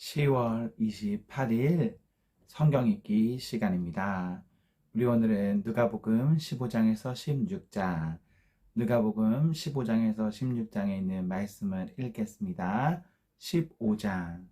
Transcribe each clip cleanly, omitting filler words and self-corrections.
10월 28일 성경 읽기 시간입니다. 우리 오늘은 누가복음 15장에서 16장, 누가복음 15장에서 16장에 있는 말씀을 읽겠습니다. 15장.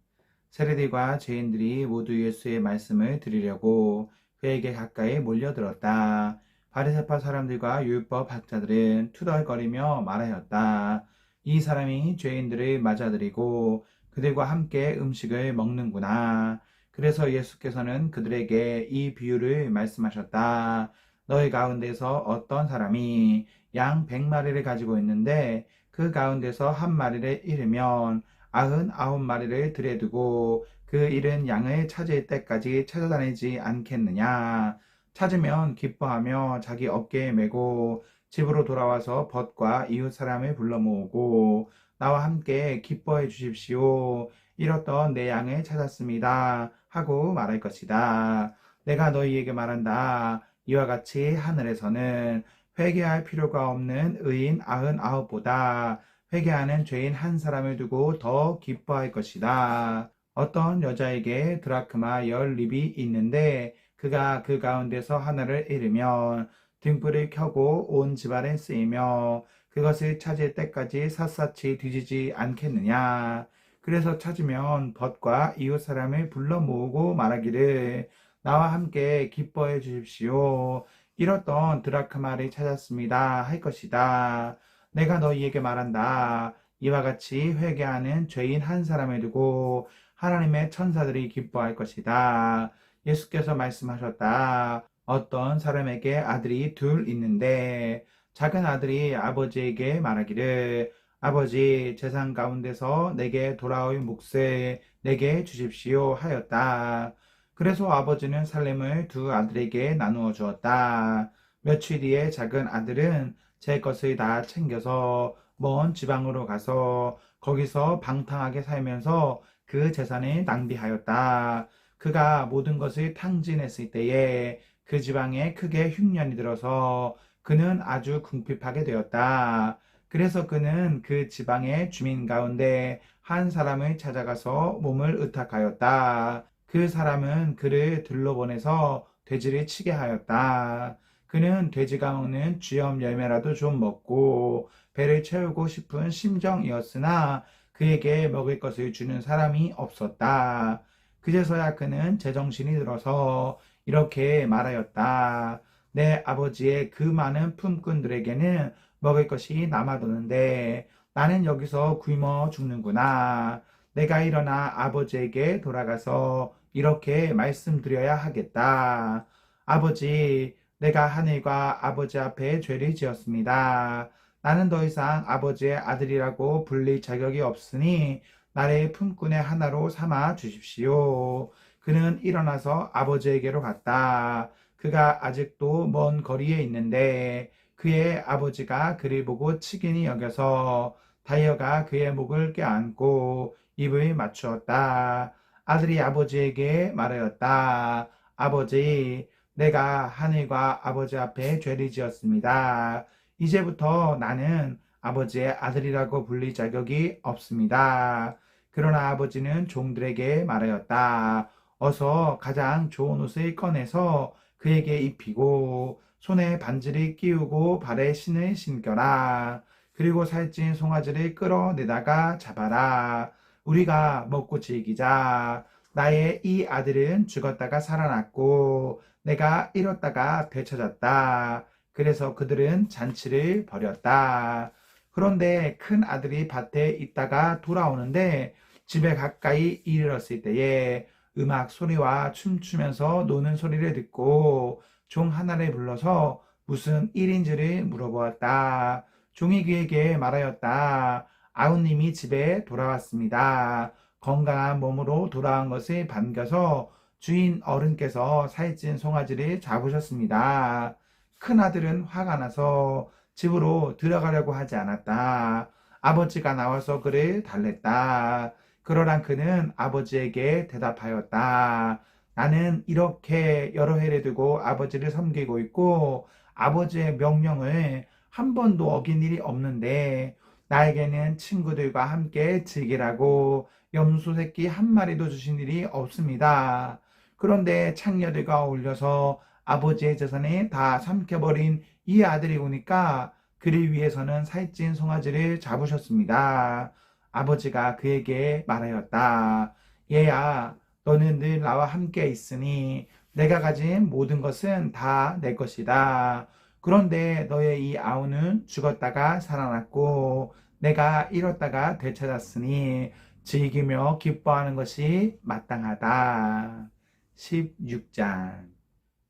세리들과 죄인들이 모두 예수의 말씀을 들으려고 그에게 가까이 몰려들었다. 바리새파 사람들과 율법 학자들은 투덜거리며 말하였다. 이 사람이 죄인들을 맞아들이고 그들과 함께 음식을 먹는구나. 그래서 예수께서는 그들에게 이 비유를 말씀하셨다. 너희 가운데서 어떤 사람이 양 100마리를 가지고 있는데 그 가운데서 한 마리를 잃으면 99마리를 들에 두고 그 잃은 양을 찾을 때까지 찾아다니지 않겠느냐. 찾으면 기뻐하며 자기 어깨에 메고 집으로 돌아와서 벗과 이웃 사람을 불러 모으고 나와 함께 기뻐해 주십시오. 잃었던 내 양을 찾았습니다. 하고 말할 것이다. 내가 너희에게 말한다. 이와 같이 하늘에서는 회개할 필요가 없는 의인 99보다 회개하는 죄인 한 사람을 두고 더 기뻐할 것이다. 어떤 여자에게 드라크마 10립이 있는데 그가 그 가운데서 하나를 잃으면 등불을 켜고 온 집안에 쓰이며 그것을 찾을 때까지 샅샅이 뒤지지 않겠느냐. 그래서 찾으면 벗과 이웃 사람을 불러 모으고 말하기를 나와 함께 기뻐해 주십시오. 잃었던 드라크마를 찾았습니다. 할 것이다. 내가 너희에게 말한다. 이와 같이 회개하는 죄인 한 사람을 두고 하나님의 천사들이 기뻐할 것이다. 예수께서 말씀하셨다. 어떤 사람에게 아들이 둘 있는데 작은 아들이 아버지에게 말하기를 아버지 재산 가운데서 내게 돌아올 몫을 내게 주십시오 하였다. 그래서 아버지는 살림을 두 아들에게 나누어 주었다. 며칠 뒤에 작은 아들은 제 것을 다 챙겨서 먼 지방으로 가서 거기서 방탕하게 살면서 그 재산을 낭비하였다. 그가 모든 것을 탕진했을 때에 그 지방에 크게 흉년이 들어서 그는 아주 궁핍하게 되었다. 그래서 그는 그 지방의 주민 가운데 한 사람을 찾아가서 몸을 의탁하였다. 그 사람은 그를 들러보내서 돼지를 치게 하였다. 그는 돼지가 먹는 쥐염 열매라도 좀 먹고 배를 채우고 싶은 심정이었으나 그에게 먹을 것을 주는 사람이 없었다. 그제서야 그는 제정신이 들어서 이렇게 말하였다. 내 아버지의 그 많은 품꾼들에게는 먹을 것이 남아도는데 나는 여기서 굶어 죽는구나. 내가 일어나 아버지에게 돌아가서 이렇게 말씀드려야 하겠다. 아버지, 내가 하늘과 아버지 앞에 죄를 지었습니다. 나는 더 이상 아버지의 아들이라고 불릴 자격이 없으니 나를 품꾼의 하나로 삼아 주십시오. 그는 일어나서 아버지에게로 갔다. 그가 아직도 먼 거리에 있는데 그의 아버지가 그를 보고 치긴히 여겨서 다이어가 그의 목을 껴안고 입을 맞추었다. 아들이 아버지에게 말하였다. 아버지, 내가 하늘과 아버지 앞에 죄를 지었습니다. 이제부터 나는 아버지의 아들이라고 불릴 자격이 없습니다. 그러나 아버지는 종들에게 말하였다. 어서 가장 좋은 옷을 꺼내서 그에게 입히고 손에 반지를 끼우고 발에 신을 신겨라. 그리고 살찐 송아지를 끌어내다가 잡아라. 우리가 먹고 즐기자. 나의 이 아들은 죽었다가 살아났고 내가 잃었다가 되찾았다. 그래서 그들은 잔치를 벌였다. 그런데 큰 아들이 밭에 있다가 돌아오는데 집에 가까이 이르렀을 때에 음악 소리와 춤추면서 노는 소리를 듣고 종 하나를 불러서 무슨 일인지를 물어보았다. 종이 그에게 말하였다. 아우님이 집에 돌아왔습니다. 건강한 몸으로 돌아온 것을 반겨서 주인 어른께서 살찐 송아지를 잡으셨습니다. 큰아들은 화가 나서 집으로 들어가려고 하지 않았다. 아버지가 나와서 그를 달랬다. 그러나 그는 아버지에게 대답하였다. 나는 이렇게 여러 해를 두고 아버지를 섬기고 있고 아버지의 명령을 한 번도 어긴 일이 없는데 나에게는 친구들과 함께 즐기라고 염소 새끼 한 마리도 주신 일이 없습니다. 그런데 창녀들과 어울려서 아버지의 재산을 다 삼켜버린 이 아들이 오니까 그를 위해서는 살찐 송아지를 잡으셨습니다. 아버지가 그에게 말하였다. 얘야, 너는 늘 나와 함께 있으니 내가 가진 모든 것은 다 내 것이다. 그런데 너의 이 아우는 죽었다가 살아났고 내가 잃었다가 되찾았으니 즐기며 기뻐하는 것이 마땅하다. 16장.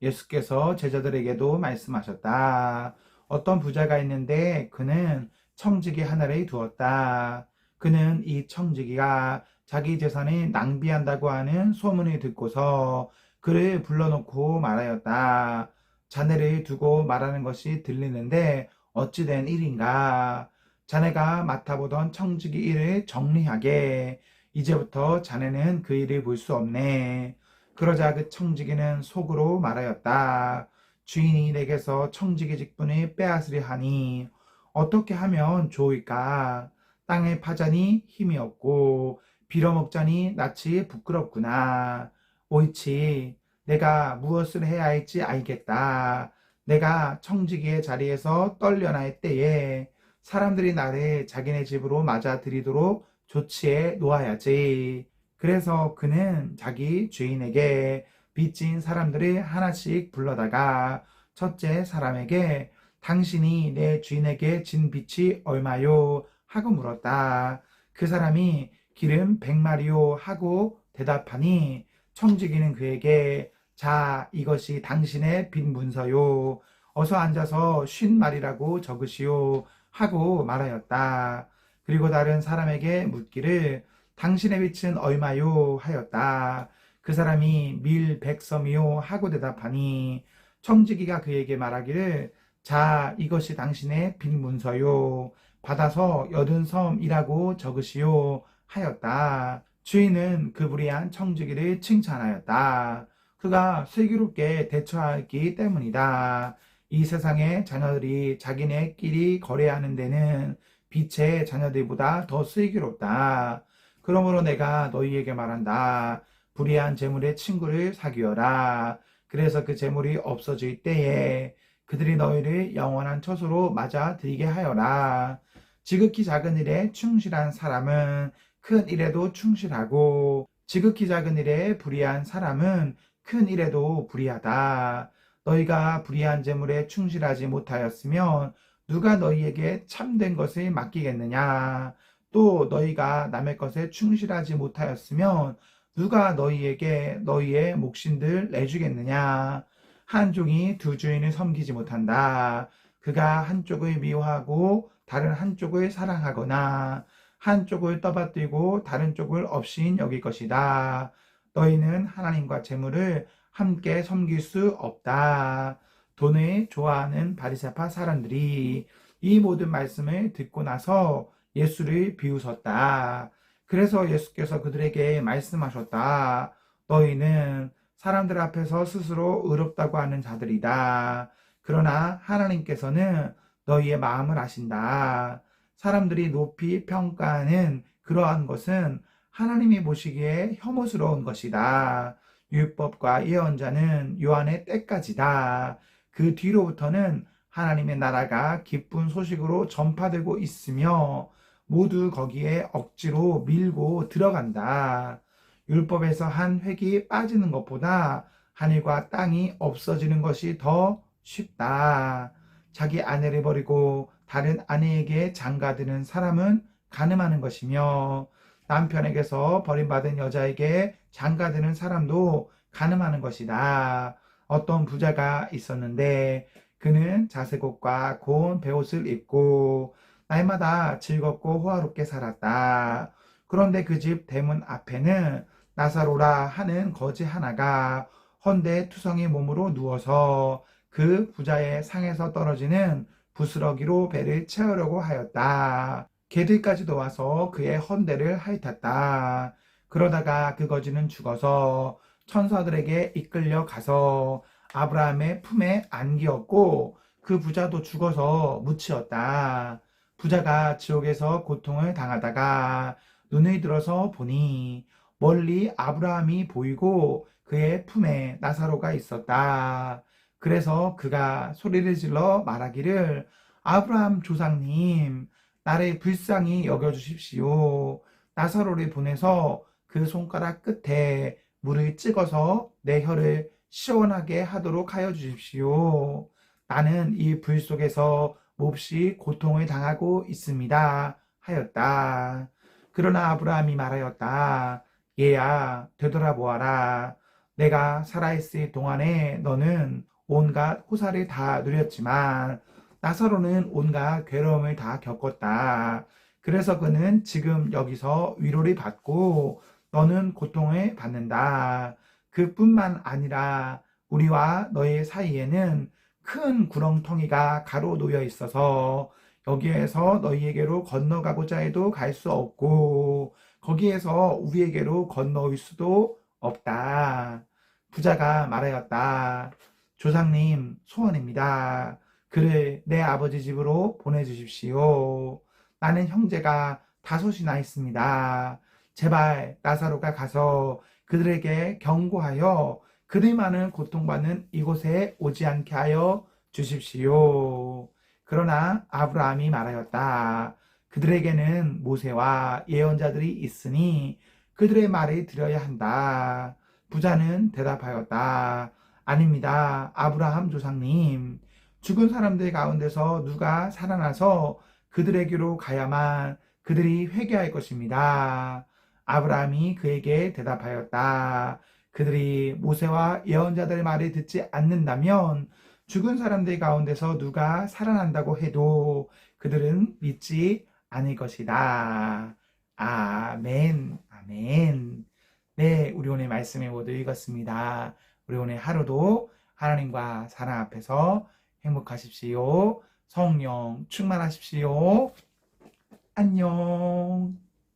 예수께서 제자들에게도 말씀하셨다. 어떤 부자가 있는데 그는 청지기 하나를 두었다. 그는 이 청지기가 자기 재산을 낭비한다고 하는 소문을 듣고서 그를 불러놓고 말하였다. 자네를 두고 말하는 것이 들리는데 어찌된 일인가? 자네가 맡아보던 청지기 일을 정리하게. 이제부터 자네는 그 일을 볼 수 없네. 그러자 그 청지기는 속으로 말하였다. 주인이 내게서 청지기 직분을 빼앗으려 하니 어떻게 하면 좋을까? 땅을 파자니 힘이 없고 빌어먹자니 낯이 부끄럽구나. 옳지. 내가 무엇을 해야 할지 알겠다. 내가 청지기의 자리에서 떨려날 때에 사람들이 나를 자기네 집으로 맞아들이도록 조치해 놓아야지. 그래서 그는 자기 주인에게 빚진 사람들을 하나씩 불러다가 첫째 사람에게 당신이 내 주인에게 진 빚이 얼마요? 하고 물었다. 그 사람이 기름 100마리요 하고 대답하니 청지기는 그에게 자, 이것이 당신의 빚 문서요. 어서 앉아서 50마리라고 적으시오 하고 말하였다. 그리고 다른 사람에게 묻기를 당신의 빚은 얼마요? 하였다. 그 사람이 밀 100섬이요 하고 대답하니 청지기가 그에게 말하기를 자, 이것이 당신의 빚 문서요. 받아서 80섬이라고 적으시오 하였다. 주인은 그 불의한 청지기를 칭찬하였다. 그가 슬기롭게 대처하기 때문이다. 이 세상의 자녀들이 자기네끼리 거래하는 데는 빛의 자녀들보다 더 슬기롭다. 그러므로 내가 너희에게 말한다. 불의한 재물의 친구를 사귀어라. 그래서 그 재물이 없어질 때에 그들이 너희를 영원한 처소로 맞아들이게 하여라. 지극히 작은 일에 충실한 사람은 큰 일에도 충실하고 지극히 작은 일에 불의한 사람은 큰 일에도 불의하다. 너희가 불의한 재물에 충실하지 못하였으면 누가 너희에게 참된 것을 맡기겠느냐? 또 너희가 남의 것에 충실하지 못하였으면 누가 너희에게 너희의 몫인들 내주겠느냐? 한 종이 두 주인을 섬기지 못한다. 그가 한쪽을 미워하고 다른 한쪽을 사랑하거나 한쪽을 떠받들고 다른 쪽을 업신 여길 것이다. 너희는 하나님과 재물을 함께 섬길 수 없다. 돈을 좋아하는 바리새파 사람들이 이 모든 말씀을 듣고 나서 예수를 비웃었다. 그래서 예수께서 그들에게 말씀하셨다. 너희는 사람들 앞에서 스스로 의롭다고 하는 자들이다. 그러나 하나님께서는 너희의 마음을 아신다. 사람들이 높이 평가하는 그러한 것은 하나님이 보시기에 혐오스러운 것이다. 율법과 예언자는 요한의 때까지다. 그 뒤로부터는 하나님의 나라가 기쁜 소식으로 전파되고 있으며 모두 거기에 억지로 밀고 들어간다. 율법에서 한 획이 빠지는 것보다 하늘과 땅이 없어지는 것이 더 쉽다. 자기 아내를 버리고 다른 아내에게 장가드는 사람은 간음하는 것이며 남편에게서 버림받은 여자에게 장가드는 사람도 간음하는 것이다. 어떤 부자가 있었는데 그는 자색 옷과 고운 베옷을 입고 날마다 즐겁고 호화롭게 살았다. 그런데 그 집 대문 앞에는 나사로라 하는 거지 하나가 헌데 투성이 몸으로 누워서 그 부자의 상에서 떨어지는 부스러기로 배를 채우려고 하였다. 개들까지도 와서 그의 헌대를 핥았다. 그러다가 그 거지는 죽어서 천사들에게 이끌려 가서 아브라함의 품에 안기었고 그 부자도 죽어서 묻히었다. 부자가 지옥에서 고통을 당하다가 눈을 들어서 보니 멀리 아브라함이 보이고 그의 품에 나사로가 있었다. 그래서 그가 소리를 질러 말하기를 아브라함 조상님, 나를 불쌍히 여겨주십시오. 나사로를 보내서 그 손가락 끝에 물을 찍어서 내 혀를 시원하게 하도록 하여 주십시오. 나는 이 불 속에서 몹시 고통을 당하고 있습니다. 하였다. 그러나 아브라함이 말하였다. 얘야, 되돌아보아라. 내가 살아있을 동안에 너는 온갖 호사를 다 누렸지만 나사로는 온갖 괴로움을 다 겪었다. 그래서 그는 지금 여기서 위로를 받고 너는 고통을 받는다. 그뿐만 아니라 우리와 너의 사이에는 큰 구렁텅이가 가로놓여 있어서 여기에서 너희에게로 건너가고자 해도 갈 수 없고 거기에서 우리에게로 건너올 수도 없다. 부자가 말하였다. 조상님, 소원입니다. 그를 내 아버지 집으로 보내주십시오. 나는 형제가 5이나 있습니다. 제발 나사로가 가서 그들에게 경고하여 그들만은 고통받는 이곳에 오지 않게 하여 주십시오. 그러나 아브라함이 말하였다. 그들에게는 모세와 예언자들이 있으니 그들의 말을 들어야 한다. 부자는 대답하였다. 아닙니다. 아브라함 조상님. 죽은 사람들 가운데서 누가 살아나서 그들에게로 가야만 그들이 회개할 것입니다. 아브라함이 그에게 대답하였다. 그들이 모세와 예언자들의 말을 듣지 않는다면 죽은 사람들 가운데서 누가 살아난다고 해도 그들은 믿지 않을 것이다. 아멘, 아멘. 네, 우리 오늘 말씀을 모두 읽었습니다. 우리 오늘 하루도 하나님과 사랑 앞에서 행복하십시오. 성령 충만하십시오. 안녕.